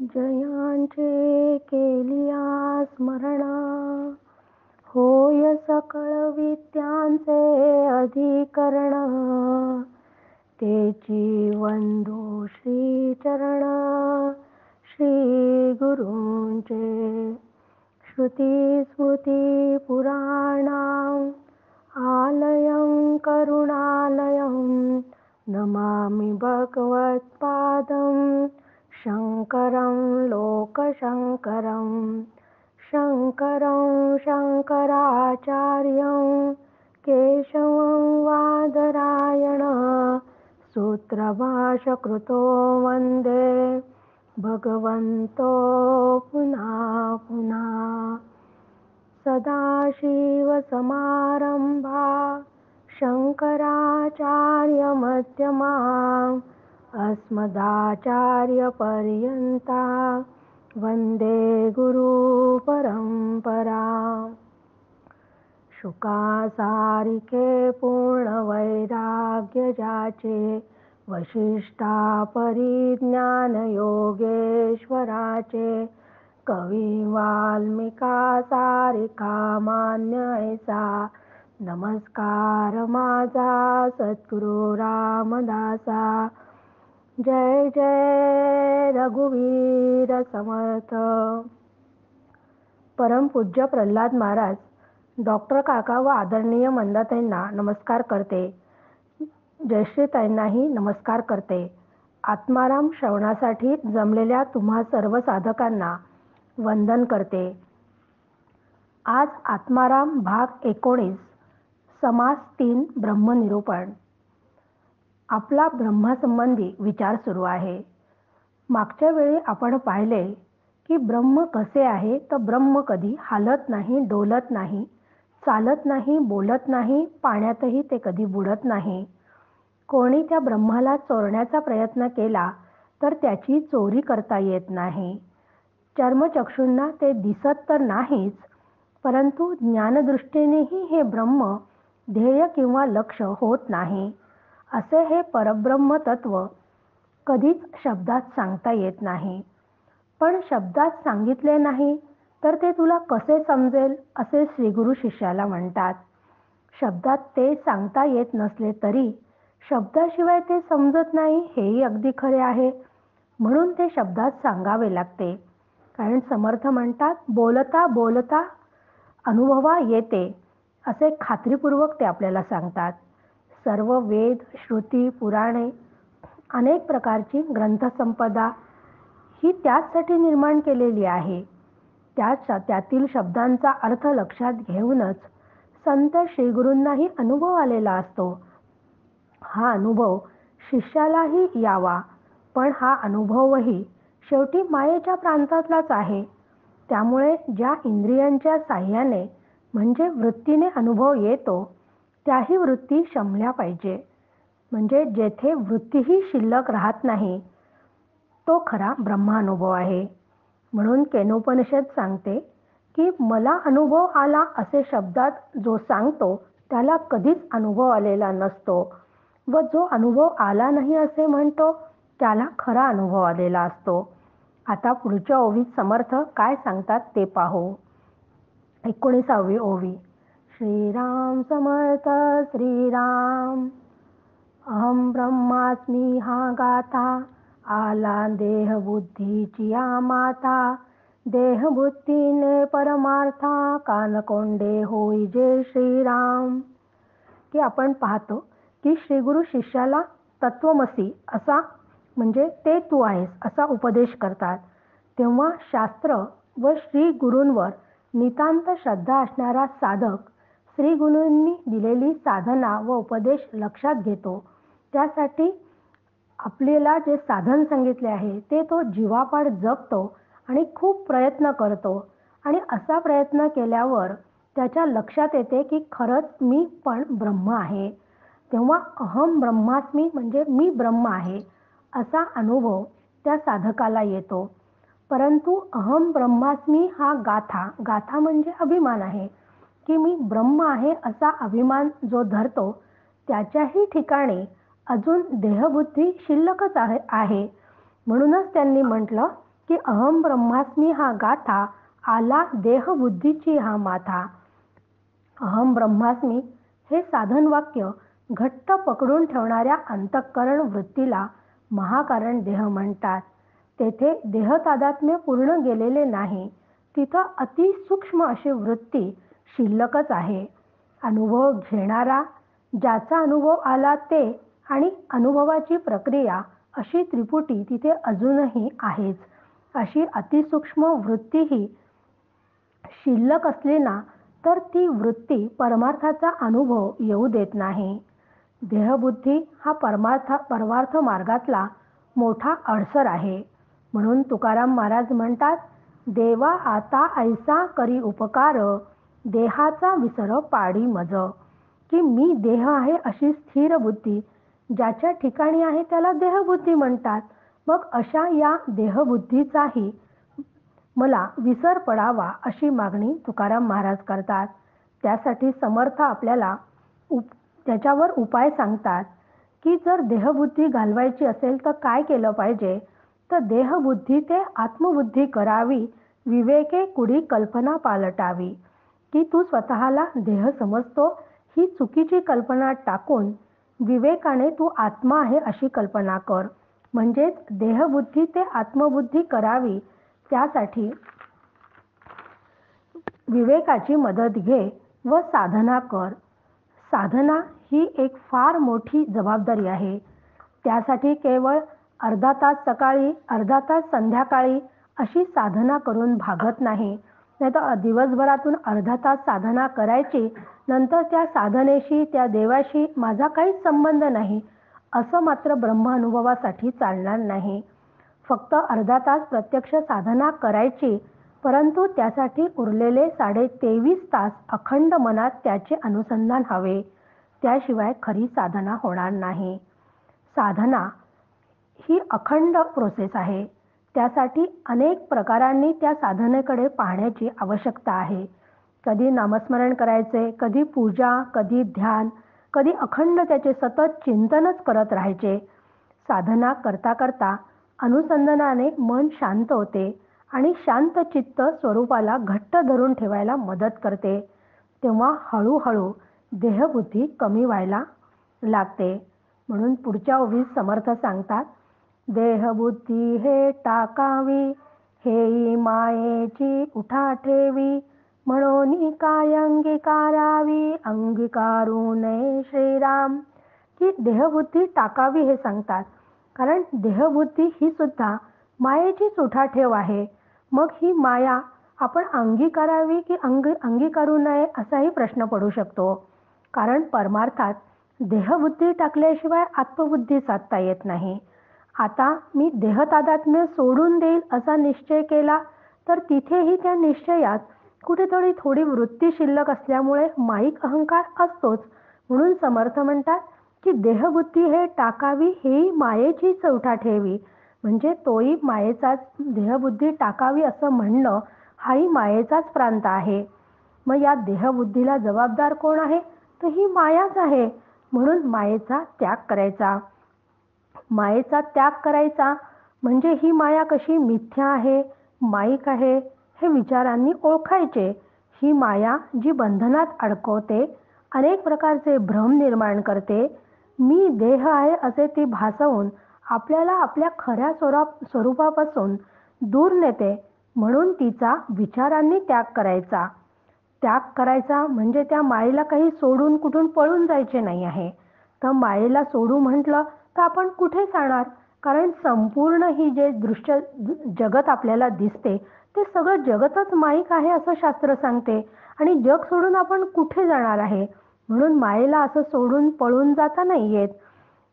जयांचे केलिया स्मरण, होय सकळ विद्यांचे अधिकरण. तेची वंदू श्रीचरण, श्री गुरूंचे. श्रुती स्मृती पुराणां आलयं करुणालयं, नमामि भगवत्पादं शंकरं लोकशंकरं. शंकरं शंकराचार्यं केशवं बादरायणं, सूत्रभाष्यकृतो वन्दे भगवन्तो पुनः पुनः. सदाशिवसमारंभा शंकराचार्यमध्यमाम्, अस्मदाचार्यपर्यन्ता वन्दे गुरुपरम्पराम्. शुकासारिके पूर्णवैराग्य जाचे, वसिष्ठा परिज्ञान योगेश्वराचे. कवी वाल्मिका सारिका मान्य ऐसा, नमस्कार माझा सद्गुरू रामदासा. जय जय रघुवीर समर्थ. परमपूज्य प्रल्हाद महाराज डॉक्टर काका व आदरणीय मंदाताईंना नमस्कार करते. जयश्रीताईंनाही नमस्कार करते. आत्माराम श्रवणासाठी जमलेल्या तुम्हा सर्व साधकांना वंदन करते. आज आत्माराम भाग 19, समास 3, ब्रह्मनिरूपण. आपला ब्रह्मासंबंधी विचार सुरू आहे. मागच्या वेळी आपण पाहिले की ब्रह्म कसे आहे, तर ब्रह्म कधी हालत नाही, डोलत नाही, चालत नाही, बोलत नाही, पाण्यातही ते कधी बुडत नाही. कोणी त्या ब्रह्माला चोरण्याचा प्रयत्न केला तर त्याची चोरी करता येत नाही. चर्मचक्षूंना ते दिसत तर नाहीच, परंतु ज्ञानदृष्टीनेही हे ब्रह्म ध्येय किंवा लक्ष होत नाही. असे हे परब्रह्म तत्व कधीच शब्दात सांगता येत नाही. पण शब्दात सांगितले नाही तर ते तुला कसे समजेल, असे श्रीगुरु शिष्याला म्हणतात. शब्दात ते सांगता येत नसले तरी शब्दाशिवाय ते समजत नाही, हेही अगदी खरे आहे. म्हणून ते शब्दात सांगावे लागते. कारण समर्थ म्हणतात, बोलता बोलता अनुभवा येते, असे खात्रीपूर्वक ते आपल्याला सांगतात. सर्व वेद, श्रुती, पुराणे, अनेक प्रकारची ग्रंथसंपदा ही त्याचसाठी निर्माण केलेली आहे. त्यातील शब्दांचा अर्थ लक्षात घेऊनच संत श्रीगुरूंनाही अनुभव आलेला असतो. हा अनुभव शिष्यालाही यावा, पण हा अनुभवही शेवटी मायेच्या प्रांतातलाच आहे. त्यामुळे ज्या इंद्रियांच्या साह्याने म्हणजे वृत्तीने अनुभव येतो, त्याही वृत्ती शमल्या पाहिजे. म्हणजे जेथे वृत्तीही शिल्लक राहत नाही, तो खरा ब्रह्मानुभव आहे. म्हणून केनोपनिषद सांगते की मला अनुभव आला असे शब्दात जो सांगतो त्याला कधीच अनुभव आलेला नसतो, व जो अनुभव आला नाही असे म्हणतो त्याला खरा अनुभव आलेला असतो. आता पुढच्या ओवीत समर्थ काय सांगतात ते पाहू. 19वी ओवी. श्रीराम समर्थ श्रीराम. अहम ब्रह्मास्मी हा गाथा, आला देह बुद्धीची या माता. देह बुद्धीने परमार्था, कानकोंडे होई जे श्रीराम. की आपण पाहतो की श्रीगुरु शिष्याला तत्वमसी असा म्हणजे ते तू आहेस असा उपदेश करतात. तेव्हा शास्त्र व श्री गुरूंवर नितांत श्रद्धा असणारा साधक श्री गुरूंनी दिलेली साधना व उपदेश लक्षात घेतो. त्यासाठी आपल्याला जे साधन सांगितले आहे ते तो जीवापाड जपतो आणि खूप प्रयत्न करतो. आणि असा प्रयत्न केल्यावर त्याच्या लक्षात येते की खरंच मी पण ब्रह्म आहे. तेव्हा अहम ब्रह्मास्मी म्हणजे मी ब्रह्म आहे असा अनुभव त्या साधकाला येतो. परंतु अहम ब्रह्मास्मी हा गाथा म्हणजे अभिमान आहे की मी ब्रह्म आहे असा अभिमान जो धरतो त्याच्याही ठिकाणी अजून देहबुद्धी शिल्लकच आहे. म्हणूनच त्यांनी म्हटलं की अहम ब्रह्मास्मी हा गाथा, आला देहबुद्धीची हा माथा. अहम ब्रह्मास्मी हे साधन वाक्य घट्ट पकडून ठेवणाऱ्या अंतःकरण वृत्तीला महाकारण देह म्हणतात. तेथे देहतादात्म्य पूर्ण गेलेले नाही. तिथं अतिसूक्ष्म अशी वृत्ती शिल्लकच आहे. अनुभव घेणारा, ज्याचा अनुभव आला ते आणि अनुभवाची प्रक्रिया अशी त्रिपुटी तिथे अजूनही आहेच. अशी अतिसूक्ष्म वृत्तीही शिल्लक असली ना तर ती वृत्ती परमार्थाचा अनुभव येऊ देत नाही. देहबुद्धी हा परमार्थ मार्गातला मोठा अडसर आहे. म्हणून तुकाराम महाराज म्हणतात, देवा आता ऐसा करी उपकार, देहाचा विसर पाडी मज. की मी देह आहे अशी स्थिर बुद्धी ज्याच्या ठिकाणी आहे त्याला देहबुद्धी म्हणतात. मग अशा या देहबुद्धीचाही मला विसर पडावा अशी मागणी तुकाराम महाराज करतात. त्यासाठी समर्थ आपल्याला त्याच्यावर उपाय सांगतात की जर देहबुद्धी घालवायची असेल तर काय केलं पाहिजे. तर देहबुद्धी ते आत्मबुद्धी करावी, विवेके कुडी कल्पना पालटावी. की तू स्वतःला देह समजतो ही चुकीची कल्पना टाकून विवेकाने तू आत्मा आहे अशी कल्पना कर. म्हणजेच देहबुद्धी ते आत्मबुद्धी करावी त्यासाठी विवेकाची मदत घे व साधना कर. साधना ही एक फार मोठी जबाबदारी आहे. त्यासाठी केवळ अर्धा तास सकाळी, अर्धा तास संध्याकाळी अशी साधना करून भागत नाही. नाहीतर दिवसभरातून अर्धा तास साधना करायची, नंतर त्या साधनेशी, त्या देवाशी माझा काहीच संबंध नाही, असं मात्र ब्रह्मानुभवासाठी चालणार नाही. फक्त अर्धा तास प्रत्यक्ष साधना करायची, परंतु त्यासाठी उरलेले 23.5 तास अखंड मनात त्याचे अनुसंधान हवे. त्याशिवाय खरी साधना होणार नाही. साधना ही अखंड प्रोसेस आहे. त्यासाठी अनेक प्रकारांनी त्या साधनेकडे पाहण्याची आवश्यकता आहे. कधी नामस्मरण करायचे, कधी पूजा, कधी ध्यान, कधी अखंड त्याचे सतत चिंतनच करत राहायचे. साधना करता करता अनुसंधानाने मन शांत होते आणि शांत चित्त स्वरूपाला घट्ट धरून ठेवायला मदत करते. तेव्हा हळूहळू देहबुद्धी कमी व्हायला लागते. म्हणून पुढच्या ओवीत समर्थ सांगतात, देहबुद्धी हे टाकावी, हेई मायेची उठा ठेवी, म्हणून काय अंगीकारावी, अंगीकारू नये श्रीराम. की देहबुद्धी टाकावी हे सांगतात, कारण देहबुद्धी ही सुद्धा मायेचीच उठाठेव आहे. मग ही माया आपण अंगीकारावी की अंगीकारू नये असाही प्रश्न पडू शकतो. कारण परमार्थात देहबुद्धी टाकल्याशिवाय आत्मबुद्धी साधता येत नाही. आता मी देहतादात्म्य सोडून देईल असा निश्चय केला तर तिथेही त्या निश्चयात कुठेतरी थोडी वृत्ती शिल्लक असल्यामुळे माईक अहंकार असतोच. म्हणून समर्थ म्हणतात की देहबुद्धी हे टाकावी, हेही मायेची चौथा ठेवी. म्हणजे तोही मायेचाच, देहबुद्धी टाकावी असं म्हणणं हाही मायेचाच प्रांत आहे. मग या देहबुद्धीला जबाबदार कोण आहे, तर ही मायाच आहे. म्हणून मायेचा त्याग करायचा. मायेचा त्याग करायचा म्हणजे ही माया कशी मिथ्या आहे, माईक आहे हे विचारांनी ओळखायचे. ही माया जी बंधनात अडकवते, अनेक प्रकारचे भ्रम निर्माण करते, मी देह आहे असे ती भासवून आपल्याला आपल्या खऱ्या स्वरूपापासून दूर नेते. म्हणून तिचा विचारांनी त्याग करायचा. त्याग करायचा म्हणजे त्या मायेला काही सोडून कुठून पळून जायचे नाही आहे. तर मायेला सोडू म्हटलं तर आपण कुठे जाणार, कारण संपूर्ण ही जे दृश्य जगत आपल्याला दिसते ते सगळं जगतच माईक आहे असं शास्त्र सांगते. आणि जग सोडून आपण कुठे जाणार आहे. म्हणून मायेला असं सोडून पळून जाता नाही येत.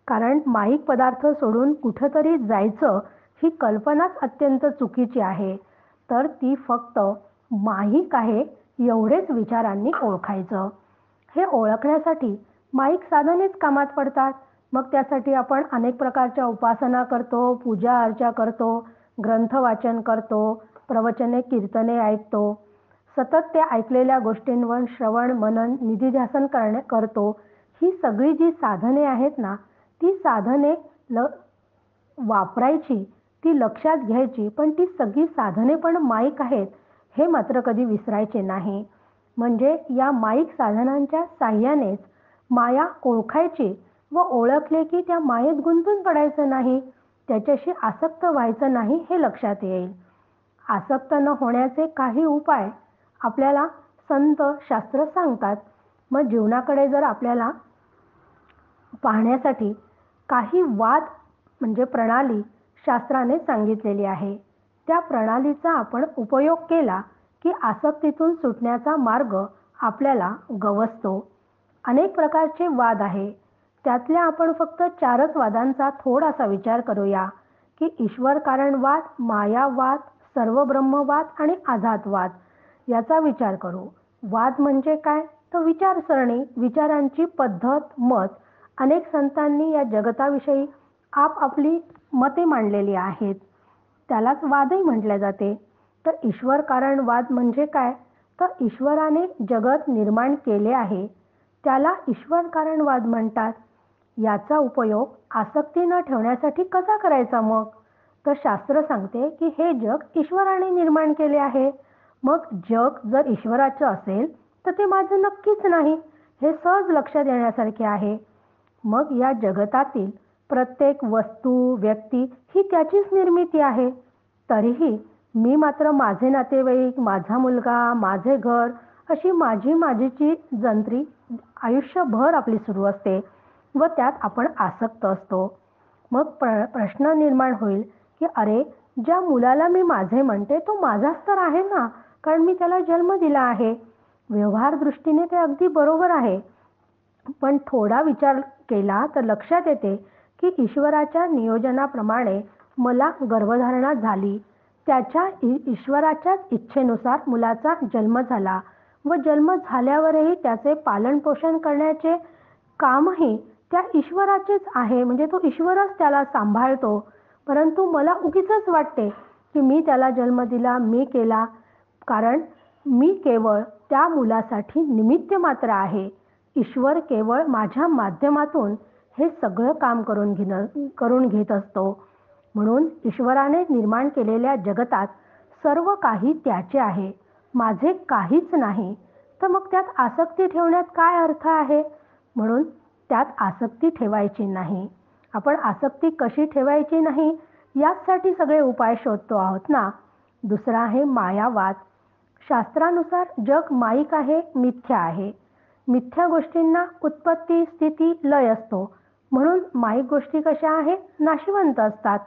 कारण माईक पदार्थ सोडून कुठंतरी जायचं ही कल्पनाच अत्यंत चुकीची आहे. तर ती फक्त माईक आहे एवढेच विचारांनी ओळखायचं. हे ओळखण्यासाठी माईक साधनेच कामात पडतात. मग त्यासाठी आपण अनेक प्रकारच्या उपासना करतो, पूजा अर्चा करतो, ग्रंथ वाचन करतो, प्रवचने कीर्तने ऐकतो. सतत त्या ऐकलेल्या गोष्टींवर श्रवण मनन निधिध्यासन करतो. ही सगळी जी साधने आहेत ना, ती साधने वापरायची ती लक्षात घ्यायची, पण ती सगळी साधने पण माईक आहेत हे मात्र कधी विसरायचे नाही. म्हणजे या माईक साधनांच्या साह्यानेच माया ओळखायची व ओळखले की त्या मायेत गुंतून पडायचं नाही, त्याच्याशी आसक्त व्हायचं नाही हे लक्षात येईल. आसक्त न होण्याचे काही उपाय आपल्याला संत शास्त्र सांगतात. मग जीवनाकडे जर आपल्याला पाहण्यासाठी काही वाद म्हणजे प्रणाली शास्त्राने सांगितलेली आहे. त्या प्रणालीचा आपण उपयोग केला की आसक्तीतून सुटण्याचा मार्ग आपल्याला गवसतो. अनेक प्रकारचे वाद आहे. त्यातल्या आपण फक्त 4च वादांचा थोडासा विचार करूया की ईश्वर कारणवाद, मायावाद, सर्वब्रह्मवाद आणि आझादवाद याचा विचार करू. वाद म्हणजे काय? तर विचारसरणी, विचारांची पद्धत, मत. अनेक संतांनी या जगताविषयी आपापली मते मांडलेली आहेत. त्यालाच वादही म्हटले जाते. तर ईश्वर कारणवाद म्हणजे काय? तर ईश्वराने जगत निर्माण केले आहे, त्याला ईश्वर कारणवाद म्हणतात. याचा उपयोग आसक्ती न ठेवण्यासाठी कसा करायचा मग? तर शास्त्र सांगते की हे जग ईश्वराने निर्माण केले आहे. मग जग जर ईश्वराचं असेल तर ते माझं नक्कीच नाही, हे सहज लक्षात येण्यासारखे आहे. मग या जगतातील प्रत्येक वस्तू, व्यक्ती ही त्याचीच निर्मिती आहे. तरीही मी मात्र माझे नातेवाईक, माझा मुलगा, माझे घर अशी माझीची जंत्री आयुष्यभर आपली सुरू असते व त्यात आपण आसक्त असतो. मग प्रश्न निर्माण होईल की अरे, ज्या मुलाला मी माझे म्हणते तो माझाच तर आहे ना, कारण मी त्याला जन्म दिला आहे. व्यवहार दृष्टीने ते अगदी बरोबर आहे, पण थोडा विचार केला तर लक्षात येते की ईश्वराच्या नियोजनाप्रमाणे मला गर्भधारणा झाली. ईश्वराच्याच इच्छेनुसार मुलाचा जन्म झाला व जन्म झाल्यावरही त्याचे पालनपोषण करण्याचे कामही त्या ईश्वराचेच आहे. म्हणजे तो ईश्वरच त्याला सांभाळतो. परंतु मला उगीचच वाटते की मी त्याला जन्म दिला, मी केला, कारण मी केवळ त्या मुलासाठी निमित्त मात्र आहे. ईश्वर केवळ माझ्या माध्यमातून हे सगळं काम करून घेत असतो. म्हणून ईश्वराने निर्माण केलेल्या जगतात सर्व काही त्याचे आहे, माझे काहीच नाही. तर मग त्यात आसक्ती ठेवण्यात काय अर्थ आहे? म्हणून त्यात आसक्ती ठेवायची नाही. आपण आसक्ती कशी ठेवायची नाही यासाठी सगळे उपाय शोधतो आहोत ना. दुसरा आहे मायावाद. शास्त्रानुसार जग माईक आहे, मिथ्या आहे. मिथ्या गोष्टींना उत्पत्ती, स्थिती, लय असतो. म्हणून माईक गोष्टी कशा आहेत? नाशिवंत असतात.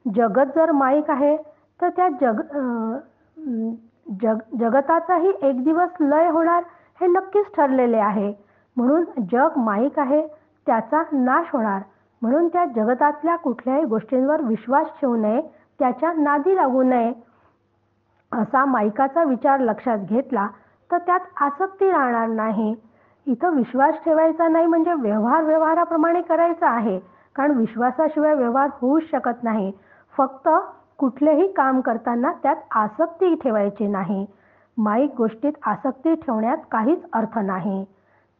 जगत जर माईक आहे तर त्या जगताचाही एक दिवस लय होणार हे नक्कीच ठरलेले आहे. म्हणून जग माईक आहे, त्याचा नाश होणार. म्हणून त्या जगतातल्या कुठल्याही गोष्टींवर विश्वास ठेवू नये, त्याच्या नादी लागू नये. असा माईकाचा विचार लक्षात घेतला तर त्यात आसक्ती राहणार नाही. इथं विश्वास ठेवायचा नाही म्हणजे व्यवहाराप्रमाणे करायचा आहे, कारण विश्वासाशिवाय व्यवहार होऊच शकत नाही. फक्त कुठलेही काम करताना त्यात आसक्ती ठेवायची नाही. माईक गोष्टीत आसक्ती ठेवण्यात काहीच अर्थ नाही.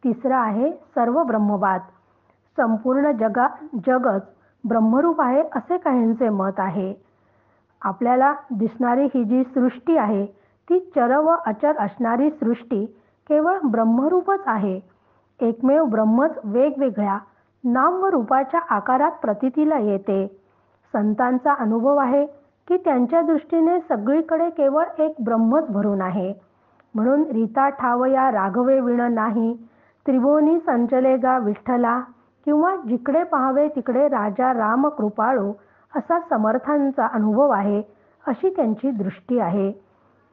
तिसरं आहे सर्व ब्रह्मवाद. संपूर्ण जगच ब्रह्मरूप आहे असे काहींचे मत आहे. आपल्याला दिसणारी ही जी सृष्टी आहे ती चर व अचर असणारी सृष्टी केवळ ब्रह्मरूपच आहे. एकमेव ब्रह्मच वेगवेगळ्या नाम व रूपाच्या आकारात प्रतीतीला येते. संतांचा अनुभव आहे की त्यांच्या दृष्टीने सगळीकडे केवळ एक ब्रह्मच भरून आहे. म्हणून रीता ठावया राघवे विण नाही, त्रिभुवनी संचलेगा विठ्ठला, किंवा जिकडे पाहावे तिकडे राजा राम कृपाळू असा समर्थांचा अनुभव आहे, अशी त्यांची दृष्टी आहे.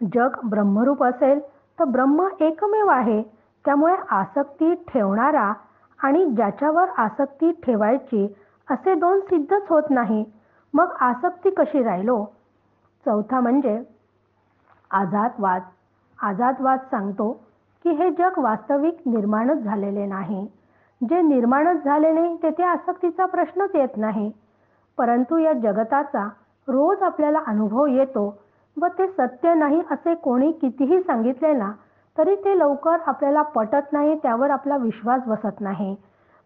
जग ब्रह्मरूप असेल तर ब्रह्म एकमेव आहे. त्यामुळे आसक्ती ठेवणारा आणि ज्याच्यावर आसक्ती ठेवायची असे दोन सिद्धच होत नाही. मग आसक्ती कशी राहिलो? चौथा म्हणजे आझादवाद. आझादवाद सांगतो की हे जग वास्तविक निर्माणच झालेले नाही. जे निर्माणच झाले नाही तेथे आसक्तीचा प्रश्नच येत नाही. परंतु या जगताचा रोज आपल्याला अनुभव येतो व ते सत्य नाही असे कोणी कितीही सांगितले ना तरी ते लवकर आपल्याला पटत नाही, त्यावर आपला विश्वास बसत नाही.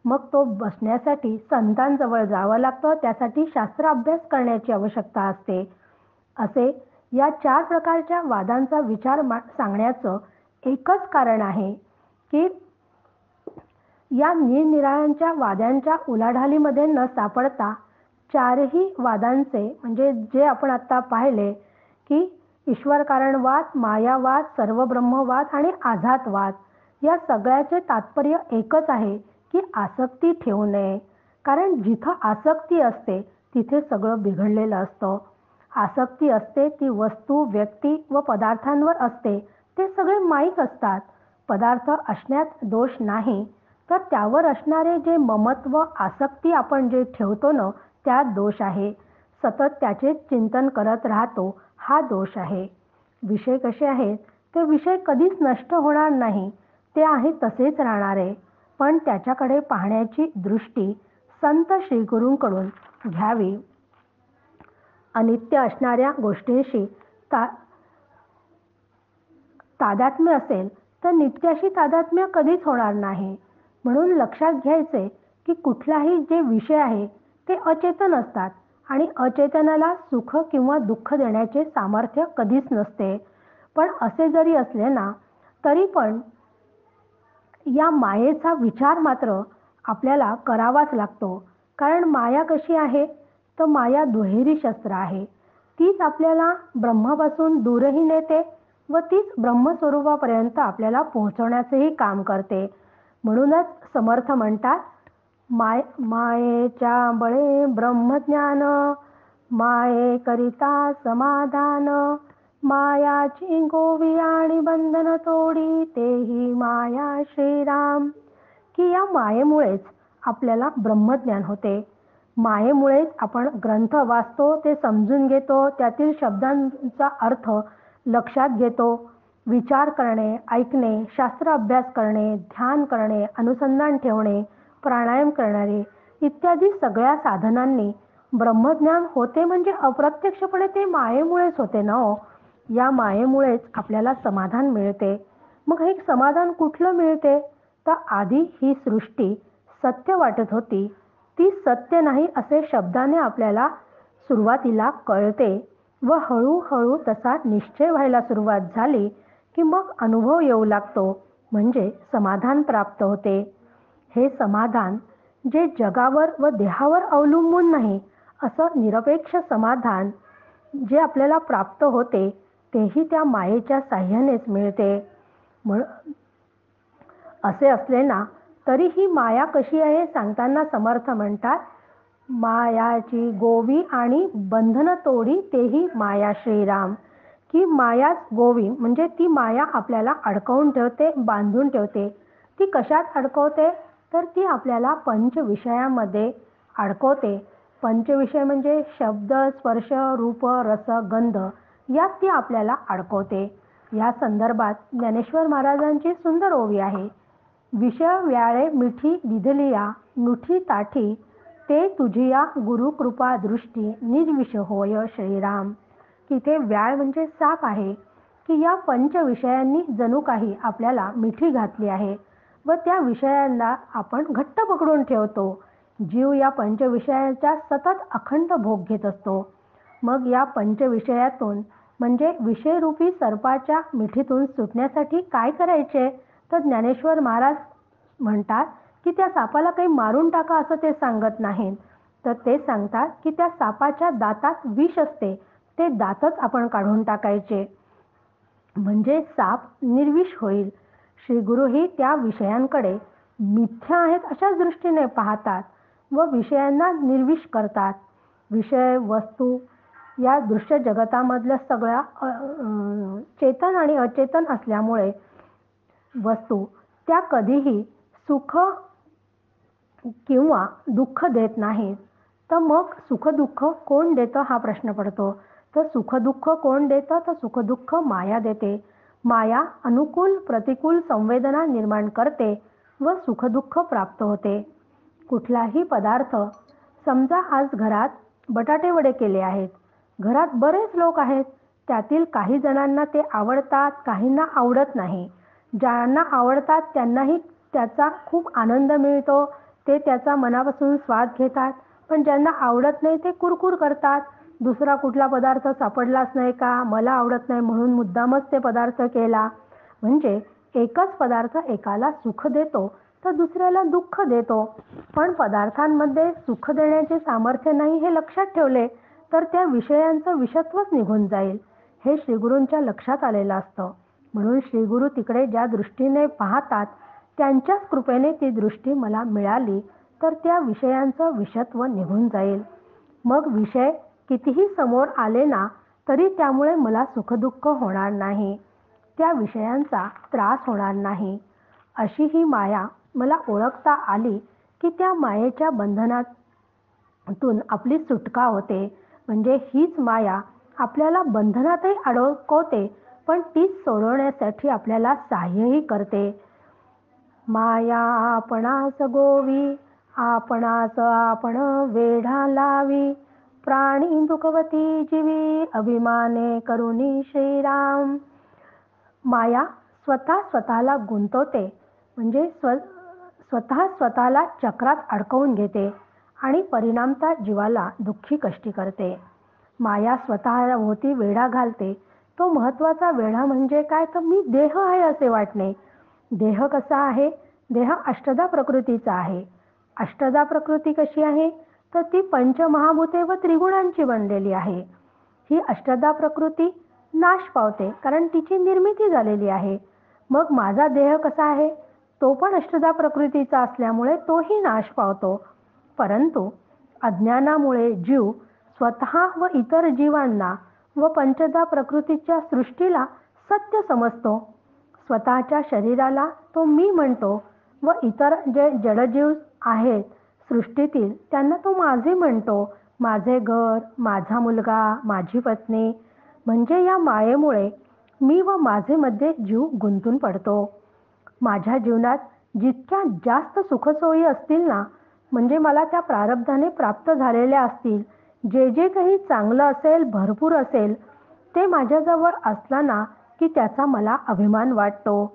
मग तो बसण्यासाठी संतांजवळ जावं लागतं, त्यासाठी शास्त्र अभ्यास करण्याची आवश्यकता असते. असे या 4 प्रकारच्या वादांचा विचार सांगण्याचं एकच कारण आहे की या निरनिराळ्यांच्या वादांच्या उलाढालीमध्ये न सापडता 4ही वादांचे म्हणजे जे आपण आता पाहिले की ईश्वर कारणवाद, मायावाद, सर्वब्रह्मवाद आणि आझादवाद या सगळ्याचे तात्पर्य एकच आहे की आसक्ती ठेवू नये. कारण जिथं आसक्ती असते तिथे सगळं बिघडलेलं असतं. आसक्ती असते ती वस्तू, व्यक्ती व पदार्थांवर असते, ते सगळे माईक असतात. पदार्थ असण्यात दोष नाही, तर त्यावर असणारे जे ममत्व, आसक्ती आपण जे ठेवतो ना, त्यात दोष आहे. सतत त्याचे चिंतन करत राहतो, हा दोष आहे. विषय कसे आहेत, ते विषय कधीच नष्ट होणार नाही, ते आहे तसेच राहणारे. पण त्याच्याकडे पाहण्याची दृष्टी संत श्रीगुरूंकडून घ्यावी. अनित्य असणाऱ्या गोष्टींशी तादात्म्य असेल तर नित्याशी तादात्म्य कधीच होणार नाही. म्हणून लक्षात घ्यायचे की कुठलाही जे विषय आहे ते अचेतन असतात आणि अचेतनाला सुख किंवा दुःख देण्याचे सामर्थ्य कधीच नसते. पण असे जरी असले ना, तरी पण या मायेचा विचार मात्र आपल्याला करावाच लागतो. कारण माया कशी आहे, तर माया दुहेरी शस्त्र आहे. तीच आपल्याला ब्रह्मापासून दूरही नेते व तीच ब्रह्मस्वरूपापर्यंत आपल्याला पोहोचवण्याचेही काम करते. म्हणूनच समर्थ म्हणतात, मायेच्या बळे ब्रह्मज्ञान, मायेकरिता समाधान, मायाची गोवी आणि बंधन तोडी, तेही माया श्रीराम. की या मायेमुळेच आपल्याला ब्रह्मज्ञान होते. मायेमुळेच आपण ग्रंथ वाचतो, ते समजून घेतो, त्यातील शब्दांचा अर्थ लक्षात घेतो. विचार करणे, ऐकणे, शास्त्र अभ्यास करणे, ध्यान करणे, अनुसंधान ठेवणे, प्राणायाम करणारे इत्यादी सगळ्या साधनांनी ब्रह्मज्ञान होते. म्हणजे अप्रत्यक्षपणे ते मायेमुळेच होते ना हो. या मायेमुळेच आपल्याला समाधान मिळते. मग हे समाधान कुठलं मिळते, तर आधी ही सृष्टी सत्य वाटत होती, ती सत्य नाही असे शब्दाने आपल्याला सुरुवातीला कळते व हळूहळू तसा निश्चय व्हायला सुरुवात झाली की मग अनुभव येऊ लागतो, म्हणजे समाधान प्राप्त होते. हे समाधान जे जगावर व देहावर अवलंबून नाही, असं निरपेक्ष समाधान जे आपल्याला प्राप्त होते तेही त्या मायेच्या साह्यानेच मिळते. असे असले ना, तरी ही माया कशी आहे सांगताना समर्थ म्हणतात, मायाची गोवी आणि बंधन तोडी, तेही माया श्रीराम. की मायाच गोवी म्हणजे ती माया आपल्याला अडकवून ठेवते, बांधून ठेवते. ती कशात अडकवते, तर ती आपल्याला पंचविषयामध्ये अडकवते. पंचविषय म्हणजे शब्द, स्पर्श, रूप, रस, गंध यात ती आपल्याला अडकवते. या संदर्भात ज्ञानेश्वर महाराजांची सुंदर ओवी आहे. विषय व्याळे मिठी दिधलिया, नुठी ताठी, ते तुझिया गुरुकृपा दृष्टी, निज विष होय श्रीराम. की ते व्याळ म्हणजे साप आहे की या पंचविषयांनी जणू काही आपल्याला मिठी घातली आहे व त्या विषयांना आपण घट्ट पकडून ठेवतो. जीव या पंचविषयाचा सतत अखंड भोग घेत असतो. मग या पंचविषयातून म्हणजे विषयरूपी सर्पाच्या मिठीतून सुटण्यासाठी काय करायचे, तर ज्ञानेश्वर महाराज म्हणतात की त्या सापाला काही मारून टाका असं ते सांगत नाहीत, तर ते सांगतात की त्या सापाच्या दातात विष असते, ते दातच आपण काढून टाकायचे, म्हणजे साप निर्विष होईल. श्री गुरुही त्या विषयांकडे मिथ्या आहेत अशाच दृष्टीने पाहतात व विषयांना निर्विष करतात. विषय वस्तू या दृश्य जगतामधल्या सगळ्या चेतन आणि अचेतन असल्यामुळे वस्तू त्या कधीही सुख किंवा दुःख देत नाहीत. तर मग सुख दुःख कोण देतं हा प्रश्न पडतो. तर सुख दुःख कोण देतं, तर सुख दुःख माया देते. माया अनुकूल प्रतिकूल संवेदना निर्माण करते व सुख दुःख प्राप्त होते. कुठलाही पदार्थ, समजा आज घरात बटाटे वडे केले आहेत, घरात बरेच लोक आहेत, त्यातील काही जणांना ते आवडतात, काहींना आवडत नाही. ज्यांना आवडतात त्यांनाही त्याचा खूप आनंद मिळतो, ते त्याचा मनापासून स्वाद घेतात, पण ज्यांना आवडत नाही ते कुरकुर करतात. दुसरा कुठला पदार्थ सापडलाच नाही का, मला आवडत नाही म्हणून मुद्दामच ते पदार्थ केला. म्हणजे एकच पदार्थ एकाला सुख देतो तर दुसऱ्याला दुःख देतो. पण पदार्थांमध्ये सुख देण्याचे सामर्थ्य नाही हे लक्षात ठेवले तर त्या विषयांचं विषत्वच निघून जाईल, हे श्रीगुरूंच्या लक्षात आलेलं असतं. म्हणून श्रीगुरू तिकडे ज्या दृष्टीने पाहतात त्यांच्याच कृपेने ती दृष्टी मला मिळाली तर त्या विषयांचं विषत्व निघून जाईल. मग विषय कितीही समोर आले ना तरी त्यामुळे मला सुखदुःख होणार नाही, त्या विषयांचा त्रास होणार नाही. अशी ही माया मला ओळखता आली की त्या मायेच्या बंधनातून आपली सुटका होते. म्हणजे हीच माया आपल्याला बंधनातही अडकवते पण तीच सोडवण्यासाठी आपल्याला सहाय्यही करते. माया आपणास गोवी, आपणास आपण वेढा लावी, प्राणी दुखवती जीवी, अभिमाने करुणी श्रीराम. माया स्वतःला गुंतवते, म्हणजे स्वतःला चक्रात अडकवून घेते आणि परिणामता जीवाला दुःखी कष्टी करते. माया स्वतःभोवती वेढा घालते. तो महत्त्वाचा वेढा म्हणजे काय, तर मी देह आहे असे वाटणे. देह कसा आहे, देह अष्टधा प्रकृतीचा आहे. अष्टधा प्रकृती कशी आहे, तर ती पंचमहाभूते व त्रिगुणांची बनलेली आहे. ही अष्टधा प्रकृती नाश पावते कारण तिची निर्मिती झालेली आहे. मग माझा देह कसा आहे, तो पण अष्टधा प्रकृतीचा असल्यामुळे तोही नाश पावतो. परंतु अज्ञानामुळे जीव स्वतः व इतर जीवांना व पंचधा प्रकृतीच्या सृष्टीला सत्य समजतो. स्वतःच्या शरीराला तो मी म्हणतो व इतर जे जडजीव आहेत सृष्टीतील त्यांना तो माझे म्हणतो. माझे घर, माझा मुलगा, माझी पत्नी. म्हणजे या मायेमुळे मी व माझे मध्ये जीव गुंतून पडतो. माझ्या जीवनात जितक्या जास्त सुखसोयी असतील ना, म्हणजे मला त्या प्रारब्धाने प्राप्त झालेल्या असतील, जे जे काही चांगलं असेल, भरपूर असेल, ते माझ्याजवळ असताना की त्याचा मला अभिमान वाटतो.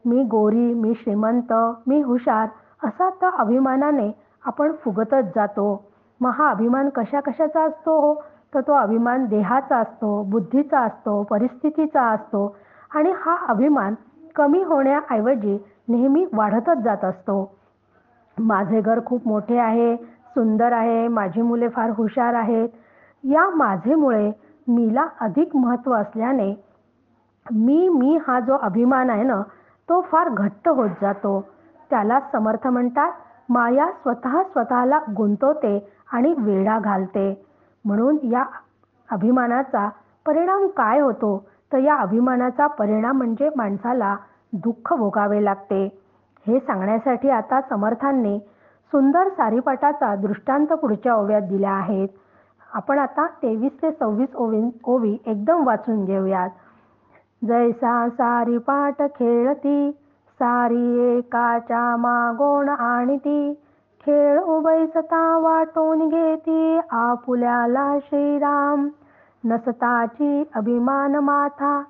मी गोरी, मी श्रीमंत, मी हुशार असा त्या अभिमानाने आपण फुगतच जातो. मग हा अभिमान कशा कशाचा असतो हो, तर तो अभिमान देहाचा असतो, बुद्धीचा असतो, परिस्थितीचा असतो आणि हा अभिमान कमी होण्याऐवजी नेहमी वाढतच जात असतो. माझे घर खूप मोठे आहे, सुंदर आहे, माझी मुले फार हुशार आहेत. या माझेमुळे मीला अधिक महत्त्व असल्याने मी हा जो अभिमान आहे ना, तो फार घट्ट होत जातो. त्याला समर्थ म्हणतात माया स्वतःला गुंतवते आणि वेढा घालते. म्हणून या अभिमानाचा परिणाम काय होतो, तर या अभिमानाचा परिणाम म्हणजे माणसाला दुःख भोगावे लागते. हे सांगण्यासाठी आता समर्थांनी सुंदर सारीपाटाचा दृष्टांत पुढच्या ओव्यात दिल्या आहेत. आपण आता 23 ते 26 ओवी एकदम वाचून घेऊयात. जैसा सारीपाट खेळती, सारी एकाच्या मागोण आणती, खेळ उभयसता वाटून घेती, आपुल्याला श्रीराम. नसताची अभिमान माथा,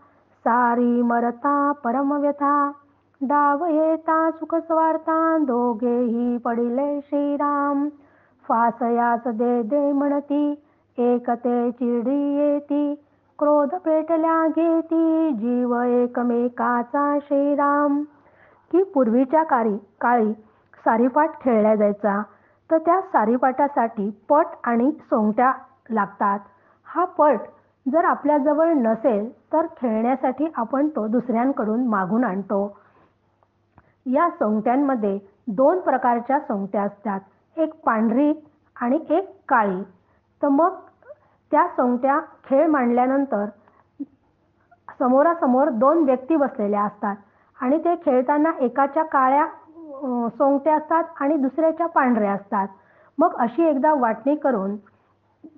सारी मरता परमव्यथा, डाव येता सुख स्वार्था, दोघेही पडिले श्रीराम. फासयास दे दे म्हणती, एकते चिडी येती, क्रोध पेटल्या घेती, जीव एकमेकाचा श्रीराम. की पूर्वीच्या काळी सारीपाट खेळल्या जायचा, तर त्या सारीपाटासाठी पट आणि सोंगट्या लागतात. हा पट जर आपल्याजवळ नसेल तर खेळण्यासाठी आपण तो दुसऱ्यांकडून मागून आणतो. या सोंगट्यांमध्ये 2 प्रकारच्या सोंगट्या असतात, एक पांढरी आणि एक काळी. तर मग त्या सोंगट्या खेळ मांडल्यानंतर समोरासमोर 2 व्यक्ती बसलेल्या असतात आणि ते खेळताना एकाच्या काळ्या सोंगट्या असतात आणि दुसऱ्याच्या पांढऱ्या असतात. मग अशी एकदा वाटणी करून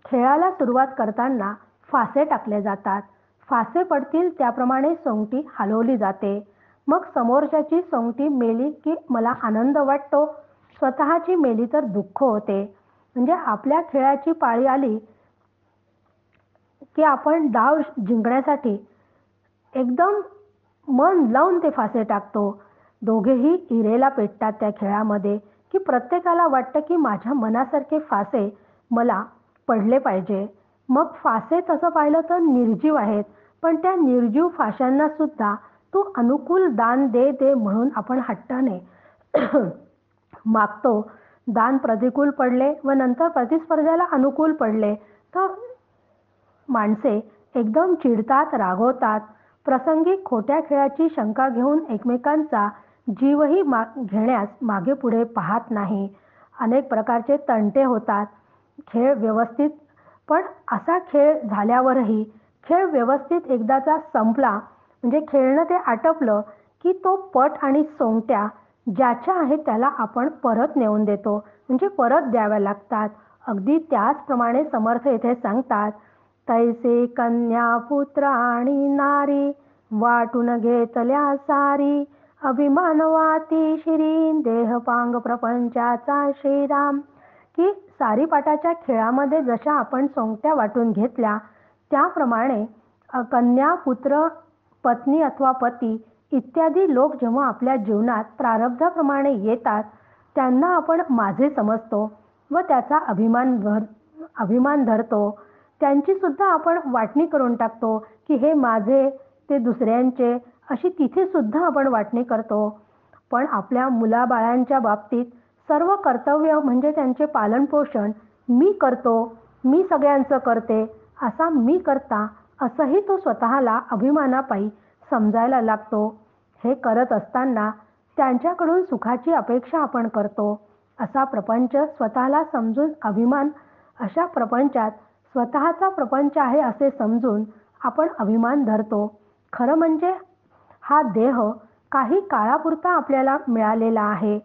खेळाला सुरुवात करताना फासे टाकले जातात. फासे पडतील त्याप्रमाणे सोंगटी हलवली जाते. मग समोरच्याची सोंगटी मेली की मला आनंद वाटतो, स्वतःची मेली तर दुःख होते. म्हणजे आपल्या खेळाची पाळी आली की आपण डाव जिंकण्यासाठी एकदम मन लावून ते फासे टाकतो. दोघेही हिरेला पेटतात त्या खेळामध्ये की प्रत्येकाला वाटतं की माझ्या मनासारखे फासे मला पडले पाहिजे. मग फासे तसं पाहिलं तर निर्जीव आहेत, पण त्या निर्जीव फाशांना सुद्धा तू अनुकूल दान दे दे म्हणून आपण हट्टाने मागतो. दान प्रतिकूल पडले व नंतर प्रतिस्पर्ध्याला अनुकूल पडले तर माणसे एकदम चिडतात, रागवतात. प्रसंगी खोट्या खेळाची शंका घेऊन एकमेकांचा जीवही घेण्यास मागे पुढे पाहत नाही. अनेक प्रकारचे तंटे होतात. खेळ व्यवस्थित पण असा खेळ झाल्यावरही खेळ व्यवस्थित एकदाचा संपला म्हणजे खेळणं ते आटपलं की तो पट आणि सोंगट्या ज्याच्या आहेत त्याला आपण परत नेऊन देतो म्हणजे परत द्याव्या लागतात. अगदी त्याचप्रमाणे समर्थ येथे सांगतात, तैसे कन्या पुत्र आणि नारी वाटून घेतल्या सारी अभिमान वाती शिरी देहपांग प्रपंचाचा श्रीराम. की सारीपाटाच्या खेळामध्ये जशा आपण सोंगट्या वाटून घेतल्या त्याप्रमाणे कन्या पुत्र पत्नी अथवा पती इत्यादी लोक जेव्हा आपल्या जीवनात प्रारब्धाप्रमाणे येतात त्यांना आपण माझे समजतो व त्याचा अभिमान धरतो. त्यांची सुद्धा आपण वाटणी करून टाकतो की हे माझे ते दुसऱ्यांचे अशी तिथे सुद्धा आपण वाटणी करतो. पण आपल्या मुलाबाळांच्या बाबतीत सर्व कर्तव्य म्हणजे त्यांचे पालनपोषण मी करतो, मी सगळ्यांचं करते असा मी करता असंही तो स्वतःला अभिमानापायी समजायला लागतो. हे करत असताना त्यांच्याकडून सुखाची अपेक्षा आपण करतो. असा प्रपंच स्वतःला समजून अभिमान अशा प्रपंचात स्वतःचा प्रपंच आहे असे समजून आपण अभिमान धरतो. खरं म्हणजे हा देह काही काळापुरता आपल्याला मिळालेला आहे.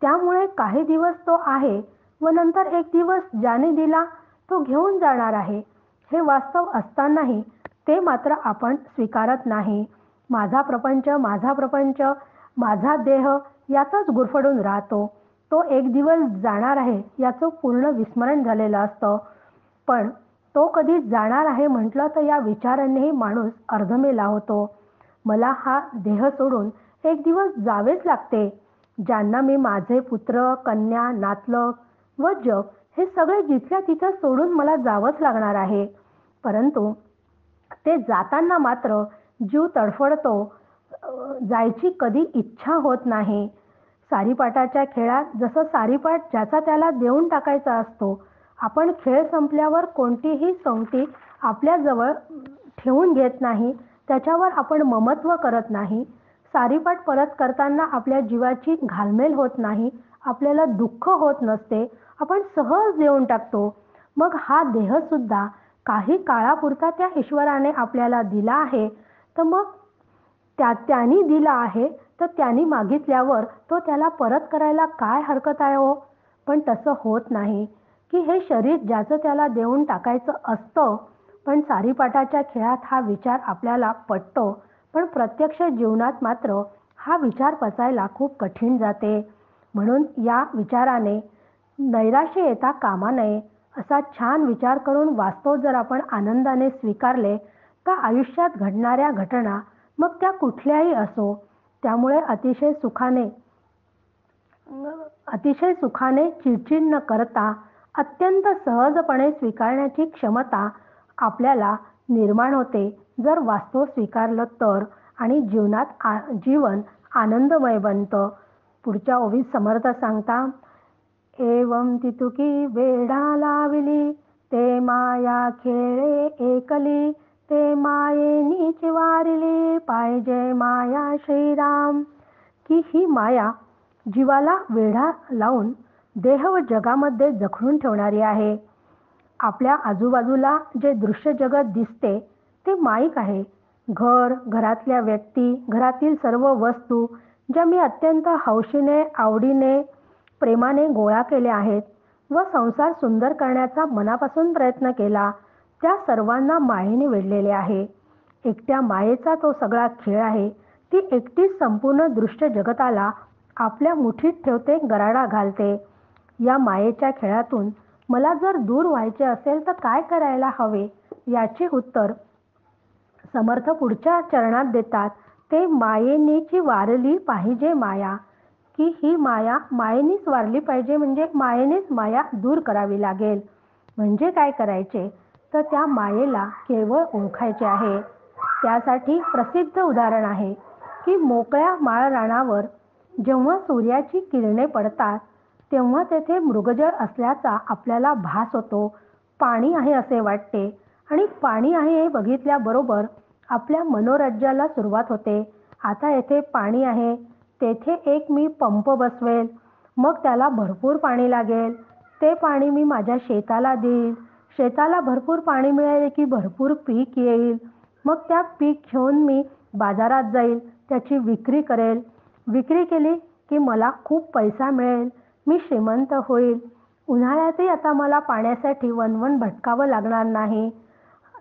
त्यामुळे काही दिवस तो आहे व नंतर एक दिवस ज्याने दिला तो घेऊन जाणार आहे. हे वास्तव असतानाही ते मात्र आपण स्वीकारत नाही. माझा प्रपंच, माझा प्रपंच, माझा देह यातच गुरफडून राहतो. तो एक दिवस जाणार आहे याचं पूर्ण विस्मरण झालेलं असतं. पण तो कधी जाणार आहे म्हटलं तर या विचारांनीही माणूस अर्धमेला होतो. मला हा देह सोडून एक दिवस जावेच लागते. ज्यांना मी माझे पुत्र, कन्या, नातलग व जग हे सगळे जिथल्या तिथं सोडून मला जावंच लागणार आहे. परंतु ते जाताना मात्र जीव तडफडतो, जायची कधी इच्छा होत नाही. सारीपाटाच्या खेळात जसं सारीपाट ज्याचा त्याला देऊन टाकायचा असतो, आपण खेळ संपल्यावर कोणतीही सोंगटी आपल्याजवळ ठेवून घेत नाही, त्याच्यावर आपण ममत्व करत नाही. सारीपाट परत करताना आपल्या जीवाची घालमेल होत नाही, आपल्याला दुःख होत नसते, आपण सहज देऊन टाकतो. मग हा देहसुद्धा काही काळापुरता त्या ईश्वराने आपल्याला दिला आहे, तर मग त्यांनी दिला आहे तर त्यांनी मागितल्यावर तो त्याला परत करायला काय हरकत आहे हो. पण तसं होत नाही की हे शरीर ज्याचं त्याला देऊन टाकायचं असतं. पण सारीपाटाच्या खेळात हा विचार आपल्याला पटतो, पण प्रत्यक्ष जीवनात मात्र हा विचार पचायला खूप कठीण जाते. म्हणून या विचाराने नैराश्य येता कामा नये. असा छान विचार करून वास्तव जर आपण आनंदाने स्वीकारले तर आयुष्यात घडणाऱ्या घटना मग त्या कुठल्याही असो त्यामुळे अतिशय सुखाने चिडचिड न करता अत्यंत सहजपणे स्वीकारण्याची क्षमता आपल्याला निर्माण होते जर वास्तव स्वीकारलं तर. आणि जीवन आनंदमय बनतं. पुढच्या ओवीत समर्थ सांगता, एवं तितुकी वेढा लाविली ते माया खेळे एकली ते मायेनीच वारिली पाहिजे माया श्रीराम. की ही माया जीवाला वेढा लावून देह व जगामध्ये जखडून ठेवणारी आहे. आपल्या आजूबाजूला जे दृश्य जगत दिसते ते माईक आहे. घर, घरातल्या व्यक्ती, घरातील सर्व वस्तू ज्या मी अत्यंत हौशीने, आवडीने, प्रेमाने गोळा केल्या आहेत व संसार सुंदर करण्याचा मनापासून प्रयत्न केला, त्या सर्वांना मायेने वेढलेले आहे. एकट्या मायेचा तो सगळा खेळ आहे. ती एकटीच संपूर्ण दृश्य जगताला आपल्या मुठीत ठेवते, गराडा घालते. या मायेच्या खेळातून मला जर दूर व्हायचे असेल तर काय करायला हवे याचे उत्तर समर्थ पुढच्या चरणात देतात. ते मायेनीची वारली पाहिजे माया. की ही माया मायेनेच वारली पाहिजे, म्हणजे मायेनेच माया दूर करावी लागेल. म्हणजे काय करायचे, तर त्या मायेला केवळ ओळखायचे आहे. त्यासाठी प्रसिद्ध उदाहरण आहे की मोकळ्या माळ रानावर जेव्हा सूर्याची किरणे पडतात तेव्हा तेथे मृगजळ असल्याचा आपल्याला भास होतो. पाणी आहे असे वाटते आणि पाणी आहे हे बघितल्याबरोबर आपल्या मनोराज्याला सुरुवात होते. आता येथे पाणी आहे, तेथे एक मी पंप बसवेल, मग त्याला भरपूर पाणी लागेल, ते पाणी मी माझ्या शेताला देईल, शेताला भरपूर पाणी मिळाले की भरपूर पीक येईल, मग त्या पीक घेऊन मी बाजारात जाईल, त्याची विक्री करेल, विक्री केली की मला खूप पैसा मिळेल, मी श्रीमंत होईल. उन्हाळ्यातही आता मला पाण्यासाठी वणवण भटकावं लागणार नाही,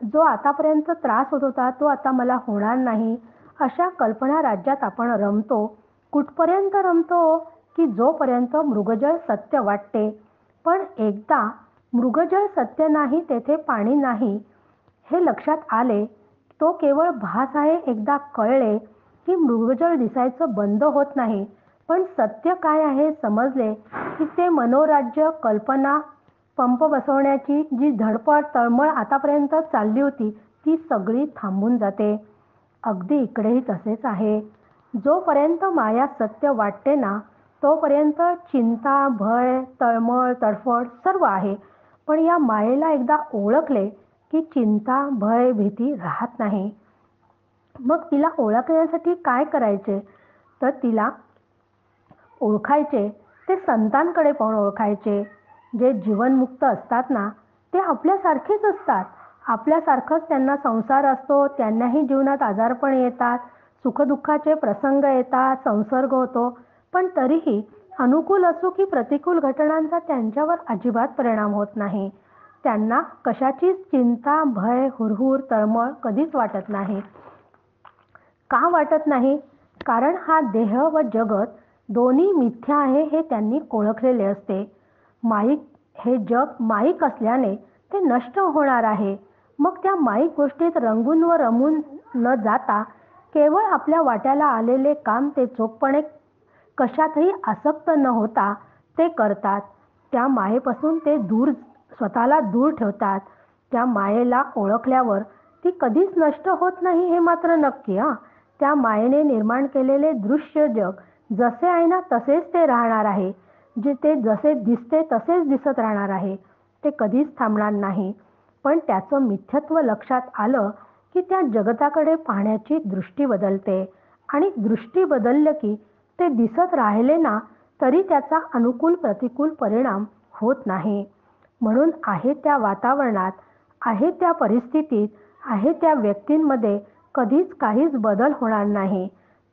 जो आतापर्यंत त्रास होत होता तो आता मला होणार नाही. अशा कल्पना राज्यात आपण रमतो. कुठपर्यंत रमतो, की जोपर्यंत मृगजळ सत्य वाटते. पण एकदा मृगजळ सत्य नाही, तेथे पाणी नाही हे लक्षात आले, तो केवळ भास आहे एकदा कळले की मृगजळ दिसायचं बंद होत नाही, पण सत्य काय आहे समजले की ते मनोराज्य, कल्पना, पंप बसवण्याची जी धडपड तळमळ आतापर्यंत चालली होती ती सगळी थांबून जाते. अगदी इकडेही तसेच आहे. जोपर्यंत माया सत्य वाटते ना तोपर्यंत चिंता, भय, तळमळ, तडफड सर्व आहे. पण या मायेला एकदा ओळखले की चिंता, भय, भीती राहत नाही. मग तिला ओळखण्यासाठी काय करायचे, तर तिला ओळखायचे ते संतांकडे पाहून ओळखायचे. जे जीवनमुक्त असतात ना ते आपल्यासारखेच असतात. आपल्यासारखंच त्यांना संसार असतो, त्यांनाही जीवनात आजारपण येतात, सुखदुःखाचे प्रसंग येतात, संसर्ग होतो, पण तरीही अनुकूल असो की प्रतिकूल घटनांचा त्यांच्यावर अजिबात परिणाम होत नाही. त्यांना कशाचीच चिंता, भय, हुरहुर, तळमळ कधीच वाटत नाही. का वाटत नाही? कारण हा देह व जगत दोन्ही मिथ्या आहे हे त्यांनी ओळखलेले असते. माईक हे जग माईक असल्याने ते नष्ट होणार आहे. मग त्या माईक गोष्टीत रंगून व रमून न जाता केवळ आपल्या वाट्याला आलेले काम ते चोखपणे कशातही आसक्त न होता ते करतात. त्या मायेपासून ते स्वतःला दूर ठेवतात. त्या मायेला ओळखल्यावर ती कधीच नष्ट होत नाही हे मात्र नक्की. त्या मायेने निर्माण केलेले दृश्य जग जसे आहे ना तसेच ते राहणार आहे. ते जसे दिसते तसेच दिसत राहणार आहे, ते कधीच थांबणार नाही. पण त्याचं मिथ्यत्व लक्षात आलं की त्या जगताकडे पाहण्याची दृष्टी बदलते आणि दृष्टी बदललं की ते दिसत राहिले ना तरी त्याचा अनुकूल प्रतिकूल परिणाम होत नाही. म्हणून आहे त्या वातावरणात, आहे त्या परिस्थितीत, आहे त्या व्यक्तींमध्ये कधीच काहीच बदल होणार नाही.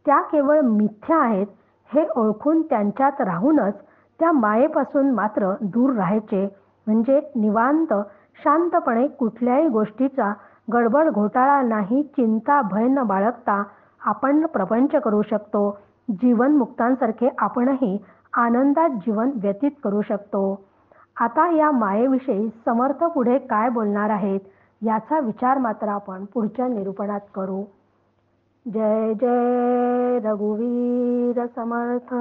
त्या केवळ मिथ्या आहेत हे ओळखून त्यांच्यात राहूनच त्या मायेपासून मात्र दूर राहायचे. म्हणजे निवांत शांतपणे कुठल्याही गोष्टीचा गडबड घोटाळा नाही, चिंता भय न बाळगता आपण प्रपंच करू शकतो. जीवनमुक्तांसारखे आपणही आनंदात जीवन व्यतीत करू शकतो. आता या मायेविषयी समर्थ पुढे काय बोलणार आहेत याचा विचार मात्र आपण पुढच्या निरूपणात करू. जय जय रघुवीर समर्थ.